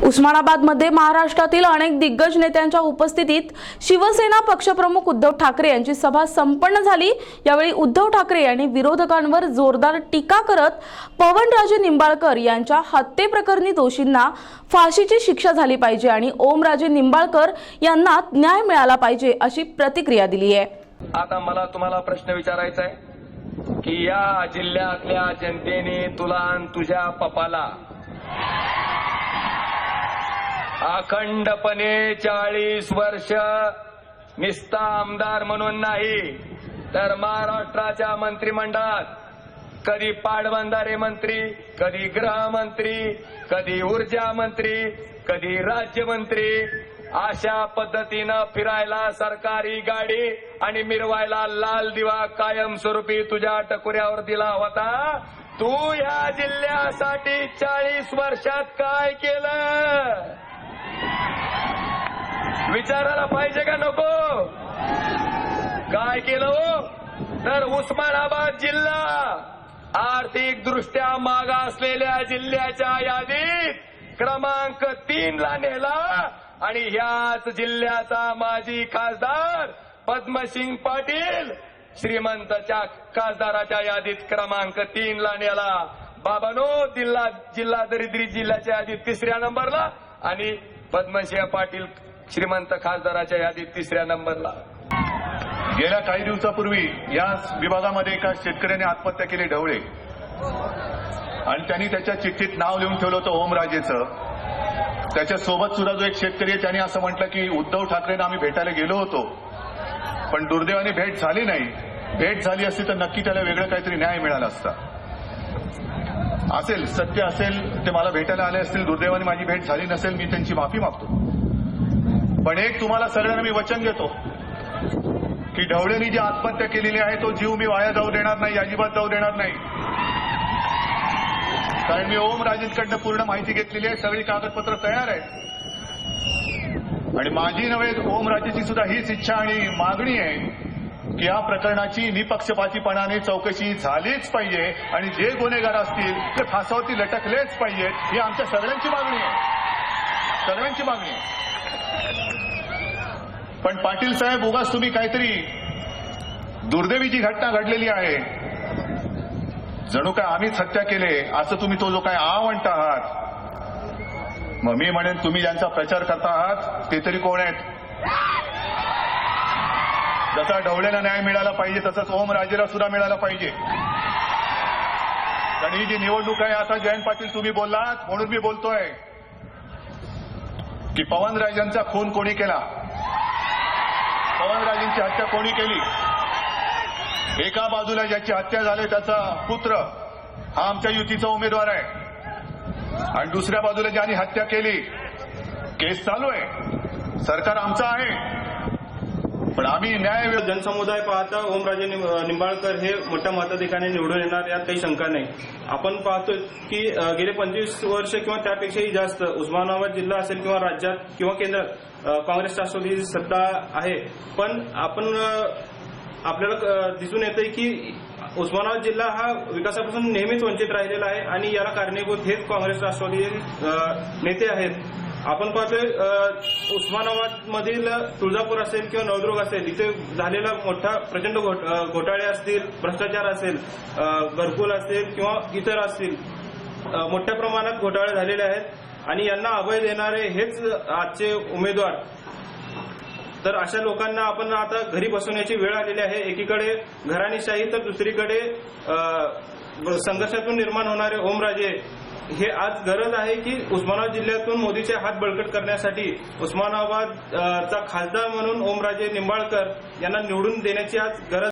उस्मानाबादमध्ये महाराष्ट्रातील अनेक दिग्गज नेत्यांच्या उपस्थितीत शिवसेना पक्षप्रमुख उद्धव ठाकरे यांची सभा संपन्न झाली। यावेळी उद्धव ठाकरे यांनी विरोधकांवर जोरदार टीका करत पवनराजे निंबाळकर यांच्या हत्येप्रकरणी दोषींना फाशीची शिक्षा झाली पाहिजे आणि ओमराजे निंबाळकर यांना न्याय मिळाला पाहिजे अशी प्रतिक्रिया दिली आहे। आता मला तुम्हाला प्रश्न विचारायचा आहे की या जिल्ह्यातल्या जनतेने तुला आणि तुझ्या पप्पाला अखंडपणे 40 वर्ष निस्ता आमदार म्हणून नाही तर महाराष्ट्राच्या मंत्रिमंडळात कधी पाटबंधारे मंत्री, कधी गृहमंत्री, कधी ऊर्जा मंत्री, कधी राज्यमंत्री अशा पद्धतीनं फिरायला सरकारी गाडी आणि मिरवायला लाल दिवा कायमस्वरूपी तुझ्या टकुऱ्यावर दिला होता। तू या जिल्ह्यासाठी 40 वर्षात काय केलं विचारायला पाहिजे का नको? काय केलं हो? तर उस्मानाबाद जिल्हा आर्थिक दृष्ट्या मागासलेल्या जिल्ह्याच्या यादीत क्रमांक 3 ला नेला आणि ह्याच जिल्ह्याचा माजी खासदार पद्मसिंग पाटील श्रीमंतच्या खासदाराच्या यादीत क्रमांक 3 ला नेला। बाबानो, जिल्हा दरिद्री जिल्ह्याच्या यादीत 3ऱ्या नंबरला आणि पद्मसिंह पाटील श्रीमंत खासदाराच्या यादीत 3ऱ्या नंबरला। गेल्या काही दिवसापूर्वी या विभागामध्ये एका शेतकऱ्याने आत्महत्या केली, ढवळे, आणि त्यांनी त्याच्या चिठ्ठीत नाव लिहून ठेवलं होतं ओमराजेचं। त्याच्या सोबत सुद्धा जो एक शेतकरी आहे त्याने असं म्हटलं की उद्धव ठाकरेंना आम्ही भेटायला गेलो होतो पण दुर्दैवाने भेट झाली नाही। भेट झाली असती तर नक्की त्याला वेगळं काहीतरी न्याय मिळाला असता। असेल, सत्य असेल, ते मला भेटायला आले असतील, दुर्दैवाने माझी भेट झाली नसेल, मी त्यांची माफी मागतो। पण एक तुम्हाला सगळ्यांना मी वचन देतो की ढवळेंनी जी आत्महत्या केलेली आहे तो जीव मी वाया जाऊ देणार नाही, अजिबात जाऊ देणार नाही। कारण मी ओमराजेंकडनं पूर्ण माहिती घेतलेली आहे, सगळी कागदपत्र तयार आहेत आणि माझी नव्हे ओमराजेची सुद्धा हीच इच्छा आणि मागणी आहे की या प्रकरणाची निपक्षपातीपणाने चौकशी झालीच पाहिजे आणि जे गुन्हेगार असतील ते फासावरती लटकलेच पाहिजेत, ही आमच्या सगळ्यांची मागणी आहे, सगळ्यांची मागणी आहे। पण पाटील साहेब, उगाच तुम्ही काहीतरी दुर्दैवीची घटना घडलेली आहे, जणू काय आम्हीच हत्या केले असं तुम्ही तो जो काय म्हणता आहात, मग मी म्हणेन तुम्ही ज्यांचा प्रचार करता आहात ते तरी कोण आहेत? जसा ढवळेला न्याय मिळाला पाहिजे तसंच ओमराजेला सुद्धा मिळाला पाहिजे। कारण ही जी निवडणूक आहे, आता जयंत पाटील तुम्ही बोललात म्हणून मी बोलतोय की पवनराजेंचा खून कोणी केला, पवनराजेंची हत्या कोणी केली? एका बाजूला ज्याची हत्या झाली त्याचा पुत्र हा आमच्या युतीचा उमेदवार आहे आणि दुसऱ्या बाजूला ज्यांनी हत्या केली, केस चालू आहे, सरकार आमचं आहे, पण आम्ही न्याय जनसमुदाय पाहता ओमराजे निंबाळकर हे मोठ्या मताधिकाने निवडून येणार यात काही शंका नाही। आपण पाहतो की गेले 25 वर्ष किंवा त्यापेक्षाही जास्त उस्मानाबाद जिल्हा असेल किंवा राज्यात किंवा केंद्रात काँग्रेस राष्ट्रवादीची सत्ता आहे, पण आपल्याला दिसून येतंय की उस्मानाबाद जिल्हा हा विकासापासून नेहमीच वंचित राहिलेला आहे आणि याला कारणीभूत हेच काँग्रेस राष्ट्रवादी नेते आहेत। आपण पाहतोय उस्मानाबाद मधील तुळजापूर असेल किंवा नवदुर्ग असेल, इथे झालेला मोठा प्रचंड घोटाळे असतील, भ्रष्टाचार असेल, घरकुल असेल किंवा इतर असतील, मोठ्या प्रमाणात घोटाळे झालेले आहेत आणि यांना अभय देणारे हेच आजचे उमेदवार। तर अशा लोकांना आपण आता घरी बसवण्याची वेळ आलेली आहे। एकीकडे घराणेशाही तर दुसरीकडे संघर्षातून निर्माण होणारे ओमराजे हे आज गरज आहे की उस्मानाबाद जिल्ह्यातून मोदीचे हात बळकट करण्यासाठी उस्मानाबादचा खासदार म्हणून ओमराजे निंबाळकर यांना निवडून देण्याची आज गरज